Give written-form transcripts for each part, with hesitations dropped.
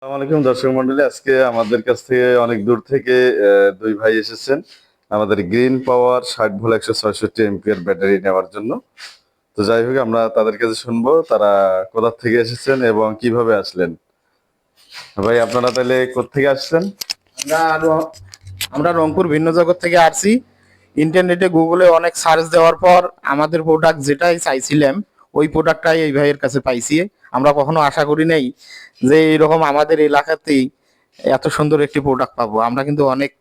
আসসালামু আলাইকুম দর্শক মন্ডলী, আজকে আমাদের কাছ থেকে অনেক দূর থেকে দুই ভাই এসেছেন আমাদের গ্রিন পাওয়ার 60 ভোল্ট 166 এম্পিয়ার ব্যাটারি নেওয়ার জন্য। তো যাই হোক, আমরা তাদের কাছে শুনবো তারা কোথা থেকে এসেছেন এবং কিভাবে আসলেন। ভাই, আপনারা তাহলে কোত্থেকে আসছেন? আমরা আমরা রংপুর ভিন্ন জগৎ থেকে আসছি। ইন্টারনেটে গুগলে অনেক সার্চ দেওয়ার পর আমাদের প্রোডাক্ট যেটাই চাইছিলাম ওই প্রোডাক্টটাই এই ভাইয়ের কাছে পাইছি। আমরা কখনো আশা করি নাই যে এরকম আমাদের এলাকাতেই এত সুন্দর একটি প্রোডাক্ট পাবো। আমরা কিন্তু অনেক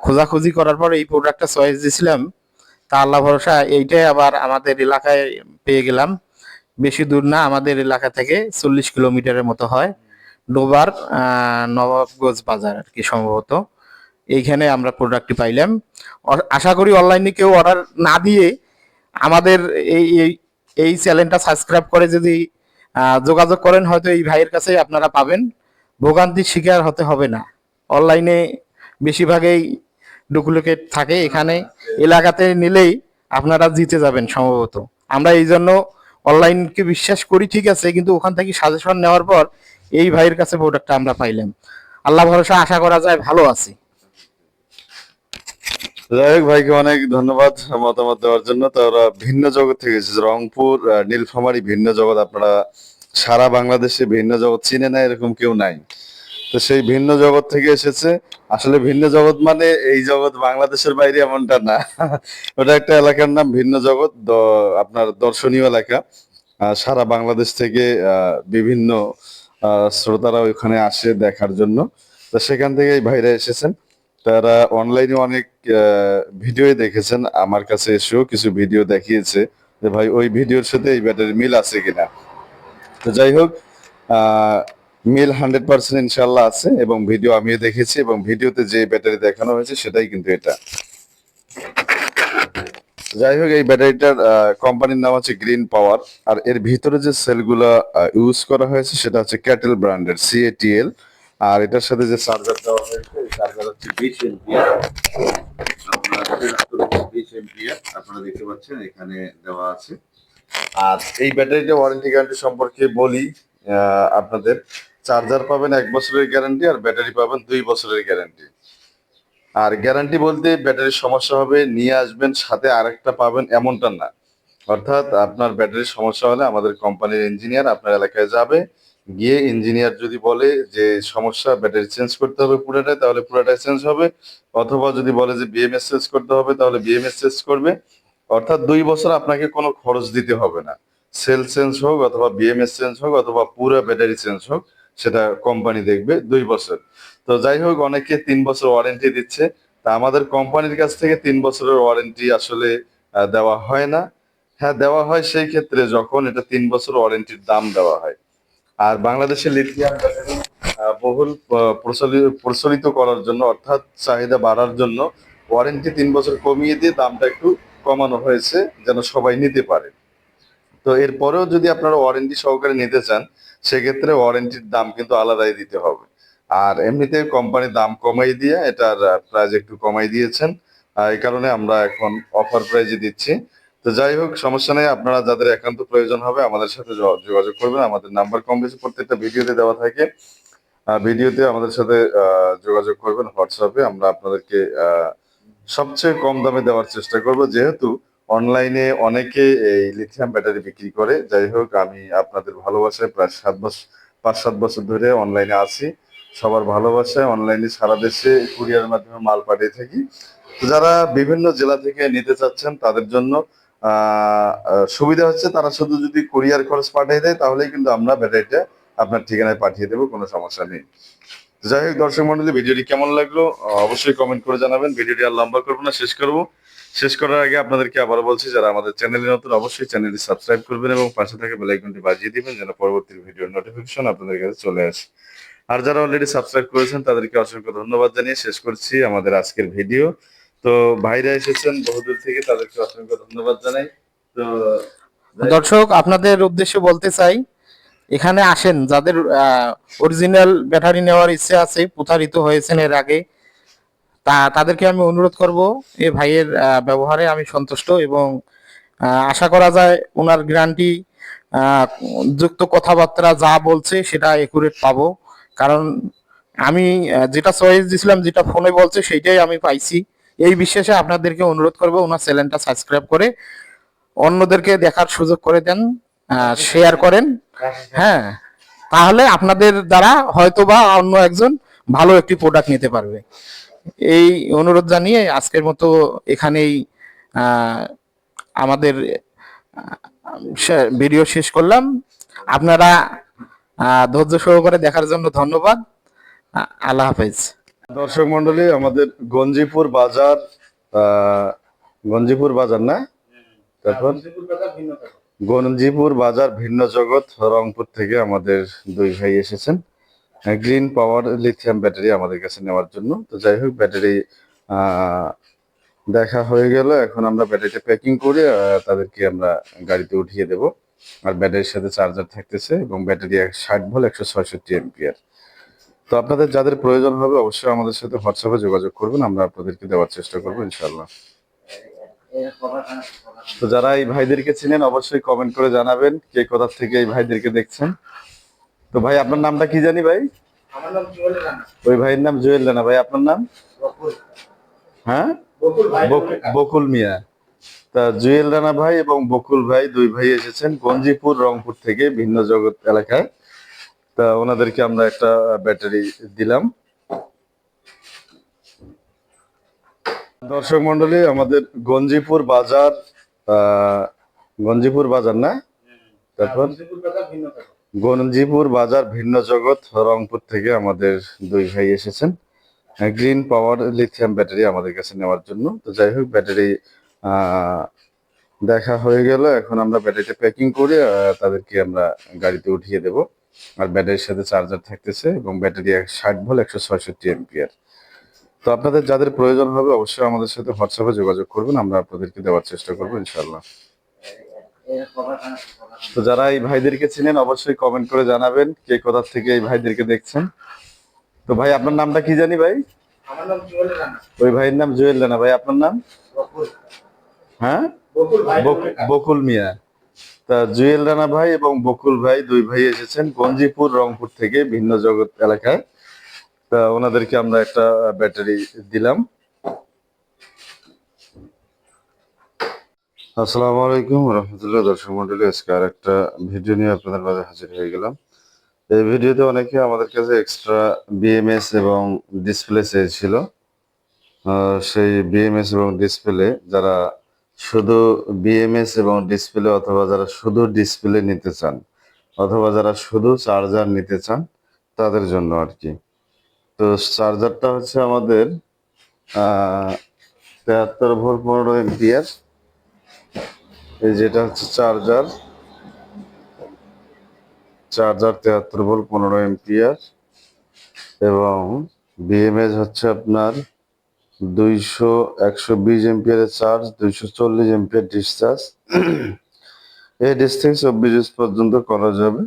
খোঁজাখুঁজি করার পর এই প্রোডাক্টটা চয়েস দিয়েছিলাম। তা আল্লাহ ভরসা এইটাই আবার আমাদের এলাকায় পেয়ে গেলাম। বেশি দূর না, আমাদের এলাকা থেকে 40 কিলোমিটারের মতো হয়। ডোবার নবাবগঞ্জ বাজার আর কি সম্ভবত। এইখানে আমরা প্রোডাক্টটি পাইলাম। আশা করি অনলাইনে কেউ অর্ডার না দিয়ে আমাদের এই এই এই চ্যানেলটা সাবস্ক্রাইব করে যদি যোগাযোগ করেন, হয়তো এই ভাইয়ের কাছেই আপনারা পাবেন। ভোগান্তির শিকার হতে হবে না। অনলাইনে বেশিরভাগই ডুপ্লিকেট থাকে, এখানে এলাকাতে নিলেই আপনারা জিতে যাবেন সম্ভবত। আমরা এই জন্য অনলাইনকে বিশ্বাস করি, ঠিক আছে, কিন্তু ওখান থেকে সাজেশন নেওয়ার পর এই ভাইয়ের কাছে প্রোডাক্টটা আমরা পাইলাম। আল্লাহ ভরসা আশা করা যায় ভালো আছি। যাই হোক, ভাইকে অনেক ধন্যবাদ মতামত দেওয়ার জন্য। তারা ভিন্ন জগৎ থেকে এসেছে, রংপুর নীলফামারী ভিন্ন জগৎ। আপনারা সারা বাংলাদেশে ভিন্ন জগৎ চিনে না এরকম কেউ নাই। তো সেই ভিন্ন জগৎ থেকে এসেছে। আসলে ভিন্ন জগৎ মানে এই জগৎ বাংলাদেশের বাইরে এমনটা না। ওটা একটা এলাকার নাম ভিন্ন জগৎ, আপনার দর্শনীয় এলাকা। সারা বাংলাদেশ থেকে বিভিন্ন শ্রোতারা ওইখানে আসে দেখার জন্য। তো সেখান থেকে এই ভাইরা এসেছেন। তারা অনলাইনে অনেক ভিডিও দেখেছেন, আমার কাছে এসেও কিছু ভিডিও দেখিয়েছে যে ভাই ওই ভিডিওর সাথে এই ব্যাটারি মিল আছে কিনা। তো যাই হোক, আহ মিল 100% ইনশাল্লাহ আছে, এবং ভিডিও আমিও দেখেছি, এবং ভিডিওতে যে ব্যাটারি দেখানো হয়েছে সেটাই কিন্তু এটা। যাই হোক, এই ব্যাটারিটার কোম্পানির নাম হচ্ছে গ্রিন পাওয়ার। আর এর ভিতরে যে সেলগুলা ইউজ করা হয়েছে সেটা হচ্ছে ক্যাটেল ব্র্যান্ডের CATL। আর এটার সাথে যে চার্জার দেওয়া হয়েছে, এই চার্জার হচ্ছে 20 এম্পিয়ার। আপনার 20 এম্পিয়ার আপনারা দেখতে পাচ্ছেন এখানে দেওয়া আছে। আর এই ব্যাটারিটা ওয়ারেন্টি গ্যারান্টি সম্পর্কে বলি আপনাদের। চার্জার পাবেন 1 বছরের গ্যারান্টি, আর ব্যাটারি পাবেন 2 বছরের গ্যারান্টি। আর গ্যারান্টি বলতে ব্যাটারির সমস্যা হবে নিয়ে আসবেন সাথে আরেকটা পাবেন এমনটা না। অর্থাৎ আপনার ব্যাটারির সমস্যা হলে আমাদের কোম্পানির ইঞ্জিনিয়ার আপনার এলাকায় যাবে, গিয়ে ইঞ্জিনিয়ার যদি বলে যে সমস্যা ব্যাটারি চেঞ্জ করতে হবে পুরোটাই, তাহলে পুরোটাই চেঞ্জ হবে। অথবা যদি বলে যে BMS চেঞ্জ করতে হবে, তাহলে BMS চেঞ্জ করবে। অর্থাৎ 2 বছর আপনাকে কোনো খরচ দিতে হবে না। সেল চেঞ্জ হোক অথবা BMS চেঞ্জ হোক অথবা পুরো ব্যাটারি চেঞ্জ হোক, সেটা কোম্পানি দেখবে 2 বছর। তো যাই হোক, অনেকে 3 বছর ওয়ারেন্টি দিচ্ছে। তা আমাদের কোম্পানির কাছ থেকে 3 বছরের ওয়ারেন্টি আসলে দেওয়া হয় না। হ্যাঁ, দেওয়া হয় সেই ক্ষেত্রে যখন এটা 3 বছর ওয়ারেন্টির দাম দেওয়া হয়। আর বাংলাদেশে লিথিয়াম ব্যাটারি বহুল প্রচলিত করার জন্য, অর্থাৎ চাহিদা বাড়ার জন্য ওয়ারেন্টি 3 বছর কমিয়ে দিয়ে দামটা একটু কমানো হয়েছে যেন সবাই নিতে পারে। তো এরপরেও যদি আপনারা ওয়ারেন্টি সহকারে নিতে চান, সেক্ষেত্রে ওয়ারেন্টির দাম কিন্তু আলাদাই দিতে হবে। আর এমনিতে কোম্পানি দাম কমাই দিয়ে এটার প্রাইস একটু কমাই দিয়েছেন। এই কারণে আমরা এখন অফার প্রাইজে দিচ্ছি। তো যাই হোক, সমস্যা নেই। আপনারা যাদের একান্ত প্রয়োজন হবে আমাদের সাথে যোগাযোগ করবেন। আমাদের নাম্বার কম বেশি প্রত্যেকটা ভিডিওতে দেওয়া থাকে। ভিডিওতে আমাদের সাথে যোগাযোগ করবেন হোয়াটসঅ্যাপে। আমরা আপনাদেরকে সবচেয়ে কম দামে দেওয়ার চেষ্টা করব, যেহেতু অনলাইনে অনেকে এই লিথিয়াম ব্যাটারি বিক্রি করে। যাই হোক, আমি আপনাদের ভালোবাসায় প্রায় 7 বছর 5-7 বছর ধরে অনলাইনে আছি। সবার ভালোবাসায় অনলাইনে সারা দেশে কুরিয়ার মাধ্যমে মাল পাঠিয়ে থাকি। তো যারা বিভিন্ন জেলা থেকে নিতে চাচ্ছেন তাদের জন্য সুবিধা হচ্ছে, তারা শুধু যদি কুরিয়ার খরচ পাঠিয়ে দেয় তাহলেই কিন্তু আমরা ব্যাটারিটা আপনার ঠিকানায় পাঠিয়ে দেবো, কোনো সমস্যা নেই। যাই হোক দর্শক মন্ডলী, ভিডিওটি কেমন লাগলো অবশ্যই কমেন্ট করে জানাবেন। ভিডিওটি আর লম্বা করবো না, শেষ করবো। শেষ করার আগে আপনাদেরকে আবারও বলছি, যারা আমাদের চ্যানেলে নতুন অবশ্যই চ্যানেলটি সাবস্ক্রাইব করবেন এবং পাশে থাকা বেল আইকনটি বাজিয়ে দিবেন যেন পরবর্তী ভিডিওর নোটিফিকেশন আপনাদের কাছে চলে আসে। আর যারা অলরেডি সাবস্ক্রাইব করেছেন তাদেরকে অসংখ্য ধন্যবাদ জানিয়ে শেষ করছি আমাদের আজকের ভিডিও। তো ভাইরা এসেছেন বহুদূর থেকে, তাদেরকে অসংখ্য ধন্যবাদ জানাই। তো দর্শক, আপনাদের উদ্দেশ্যে বলতে চাই, এখানে আসেন যাদের অরিজিনাল ব্যাটারি নেওয়ার ইচ্ছে আছে, প্রতারিত হয়েছেন এর আগে, তাদেরকে আমি অনুরোধ করব। এ ভাইয়ের ব্যবহারে আমি সন্তুষ্ট এবং আশা করা যায় ওনার গ্যারান্টি যুক্ত কথাবার্তা যা বলছে সেটা একুরেট পাবো। কারণ আমি যেটা চয়েস দিছিলাম, যেটা ফোনে বলছে সেইটাই আমি পাইছি। এই বিশ্বাসে আপনাদেরকে অনুরোধ করবো ওনার চ্যানেলটা সাবস্ক্রাইব করে অন্যদেরকে দেখার সুযোগ করে দেন, শেয়ার করেন। হ্যাঁ, তাহলে আপনাদের দ্বারা হয়তোবা অন্য একজন ভালো একটি প্রোডাক্ট নিতে পারবে। এই অনুরোধ জানিয়ে আজকের মতো এখানেই আহ, আমাদের ভিডিও শেষ করলাম। আপনারা ধৈর্য সহকারে দেখার জন্য ধন্যবাদ। আল্লাহ হাফেজ। দর্শক মন্ডলী, আমাদের গঞ্জিপুর বাজার, আহ, গঞ্জিপুর বাজার না, তারপর গঞ্জিপুর বাজার ভিন্ন জগৎ রংপুর থেকে আমাদের দুই ভাই এসেছেন গ্রিন পাওয়ার লিথিয়াম ব্যাটারি আমাদের কাছে নেওয়ার জন্য। তো যাই হোক, ব্যাটারি দেখা হয়ে গেল। এখন আমরা ব্যাটারিটা প্যাকিং করে তাদেরকে আমরা গাড়িতে উঠিয়ে দেব। আর ব্যাটারির সাথে চার্জার থাকতেছে এবং ব্যাটারি 60 ভোল্ট 166 এম্পিয়ার। তো আপনাদের যাদের প্রয়োজন হবে অবশ্যই আমাদের সাথে হোয়াটসঅ্যাপে যোগাযোগ করবেন, আমরা আপনাদেরকে দেওয়ার চেষ্টা করবো ইনশাল্লাহ। তো যারা এই ভাইদেরকে চিনেন অবশ্যই কমেন্ট করে জানাবেন কে কোথা থেকে এই ভাইদেরকে দেখছেন। তো ভাই, আপনার নামটা কি জানি ভাই? আমার নাম জুয়েল রানা। ওই ভাইয়ের নাম জুয়েল রানা। ভাই আপনার নাম? বকুল। হ্যাঁ, বকুল ভাই। বকুল মিয়া। তা জুয়েল রানা ভাই এবং বকুল ভাই দুই ভাই এসেছেন গঞ্জিপুর রংপুর থেকে ভিন্ন জগৎ এলাকায়। তা ওনাদেরকে আমরা একটা ব্যাটারি দিলাম। দর্শক মন্ডলী, আমাদের গঞ্জিপুর বাজার, গঞ্জিপুর বাজার না, তারপর গঞ্জিপুর বাজার ভিন্ন জগৎ রংপুর থেকে আমাদের দুই ভাই এসেছেন গ্রিন পাওয়ার লিথিয়াম ব্যাটারি আমাদের কাছে নেওয়ার জন্য। তো যাই হোক, ব্যাটারি দেখা হয়ে গেল। এখন আমরা ব্যাটারিটা প্যাকিং করে তাদেরকে আমরা গাড়িতে উঠিয়ে দেব। আর ব্যাটারির সাথে চার্জার থাকতেছে এবং ব্যাটারি 60 ভোল্ট 166 এম্পিয়ার। তো আপনাদের যাদের প্রয়োজন হবে অবশ্যই আমাদের সাথে হোয়াটসঅ্যাপে যোগাযোগ করবেন, আমরা আপনাদেরকে দেওয়ার চেষ্টা করবো ইনশাল্লাহ। তো যারা এই ভাইদেরকে চিনেন অবশ্যই কমেন্ট করে জানাবেন কে কোথা থেকে এই ভাইদেরকে দেখছেন। তো ভাই, আপনার নামটা কি জানি ভাই? আমার নাম জুয়েল রানা। ওই ভাইয়ের নাম জুয়েল রানা। ভাই আপনার নাম? বকুল। হ্যাঁ, বকুল ভাই। বকুল মিয়া। তা জুয়েল রানা ভাই এবং বকুল ভাই দুই ভাই এসেছেন গঞ্জিপুর রংপুর থেকে ভিন্ন জগৎ এলাকায়। তা ওনাদেরকে আমরা একটা ব্যাটারি দিলাম। আসসালামু আলাইকুম রহমতুল্লাহ। দর্শক মন্ডলী, আজকে আর একটা ভিডিও নিয়ে আপনাদের মাঝে হাজির হয়ে গেলাম। এই ভিডিওতে অনেকে আমাদের কাছে এক্সট্রা বিএমএস এবং ডিসপ্লে চেয়েছিল। সেই বিএমএস এবং ডিসপ্লে, যারা শুধু বিএমএস এবং ডিসপ্লে অথবা যারা শুধু ডিসপ্লে নিতে চান অথবা যারা শুধু চার্জার নিতে চান তাদের জন্য আর কি। তো চার্জারটা হচ্ছে আমাদের 73 ভোল্ট 15 এম্পিয়ার। এই যেটা হচ্ছে চার্জার 73 ভোল্ট 15 এম্পিয়ার এবং বিএমএস হচ্ছে আপনার 120 এম্পিয়ারের চার্জ, 240 এম্পিয়ার ডিসচার্জ। এই ডিস থেকে 24 পর্যন্ত করা যাবে।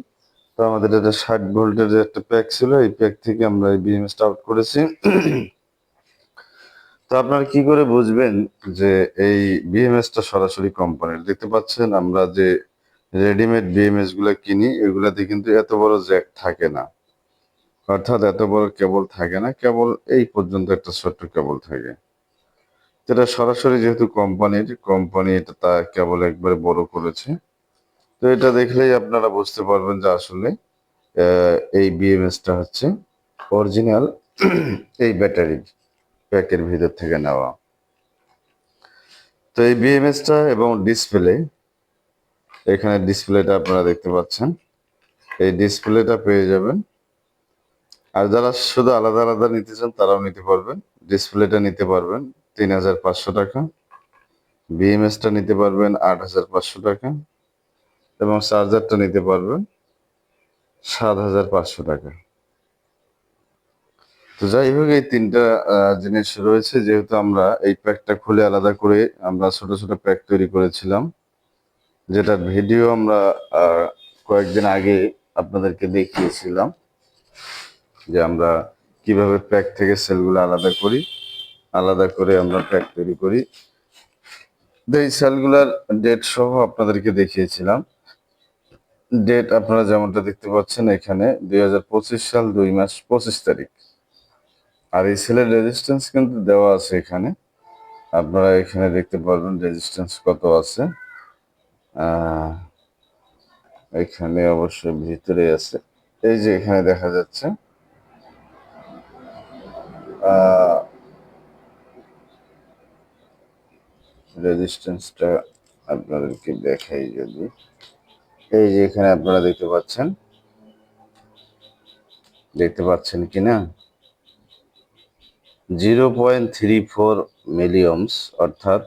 তো আমাদের এটা 60 ভোল্টের যে একটা প্যাক ছিল, এই প্যাক থেকে আমরা এই বিএমএসটা আউট করেছি। তো আপনারা কি করে বুঝবেন যে এই বিএমএসটা সরাসরি কোম্পানির? দেখতে পাচ্ছেন আমরা যে রেডিমেড বিএমএস গুলা কিনি এগুলাতে কিন্তু এত বড় জ্যাক থাকে না, অর্থাৎ এত বড় কেবল থাকে না, কেবল এই পর্যন্ত একটা ছোট্ট কেবল থাকে। যেটা সরাসরি যেহেতু কোম্পানি এটা তা কেবল একবারে বড় করেছে। তো এটা দেখলেই আপনারা বুঝতে পারবেন যে আসলে এই বিএমএসটা হচ্ছে অরিজিনাল এই ব্যাটারি প্যাকের ভিতর থেকে নেওয়া। তো এই বিএমএসটা এবং ডিসপ্লে, এখানে ডিসপ্লেটা আপনারা দেখতে পাচ্ছেন, এই ডিসপ্লেটা পেয়ে যাবেন। আর যারা শুধু আলাদা আলাদা নিতে চান তারাও নিতে পারবেন। ডিসপ্লেটা নিতে পারবেন 3500 টাকা, বিএমএসটা নিতে পারবেন 8500 টাকা এবং চার্জারটা নিতে পারবেন 7500 টাকা। তো যাই হোক, এই তিনটা জিনিস রয়েছে। যেহেতু আমরা এই প্যাকটা খুলে আলাদা করে আমরা ছোট ছোট প্যাক তৈরি করেছিলাম, যেটার ভিডিও আমরা কয়েকদিন আগে আপনাদেরকে দেখিয়েছিলাম যে আমরা কিভাবে প্যাক থেকে সেলগুলো আলাদা করি, আলাদা করে আমরা প্যাক তৈরি করি। এই সেলগুলার ডেট সহ আপনাদেরকে দেখিয়েছিলাম ডেট আপনারা যেমনটা দেখতে পাচ্ছেন এখানে 2025 সাল 2 মাস 25 তারিখ। আর এই সেলের রেজিস্ট্যান্স কিন্তু দেওয়া আছে এখানে, আপনারা এখানে দেখতে পারবেন রেজিস্ট্যান্স কত আছে। আহ, এখানে অবশ্যই ভিতরে আছে, এই যে এখানে দেখা যাচ্ছে রেজিস্ট্যান্সটা আপনাদেরকে দেখাই যদি, এই যে এখানে আপনারা দেখতে পাচ্ছেন কিনা 0.34 মিলিঅমস, অর্থাৎ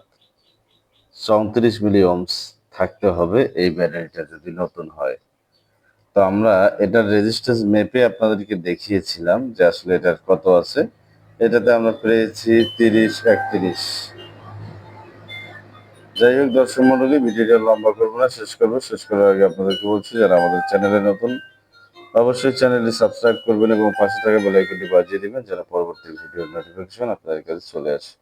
34 মিলিঅমস থাকতে হবে এই ব্যাটারিটা যদি নতুন হয়। তো আমরা এটার রেজিস্ট্যান্স মেপে আপনাদেরকে দেখিয়েছিলাম যে আসলে এটার কত আছে। এটাতে আমরা পেয়েছি 30-31। যাই হোক দর্শক মন্ডলী, ভিডিওটা লম্বা করবো না, শেষ করার আগে আপনাদেরকে বলছি যারা আমাদের চ্যানেলে নতুন অবশ্যই চ্যানেলটি সাবস্ক্রাইব করবেন এবং পাশে থাকা বেল আইকনটি বাজিয়ে দিবেন যেন পরবর্তী ভিডিওর নোটিফিকেশন আপনাদের কাছে চলে আসে।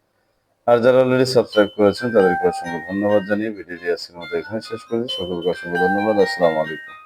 আর যারা অলরেডি সাবস্ক্রাইব করেছেন তাদেরকে অসংখ্য ধন্যবাদ জানিয়ে ভিডিওটি আজকের মতো এখানে শেষ করছি। সকলকে অসংখ্য ধন্যবাদ। আসসালামু আলাইকুম।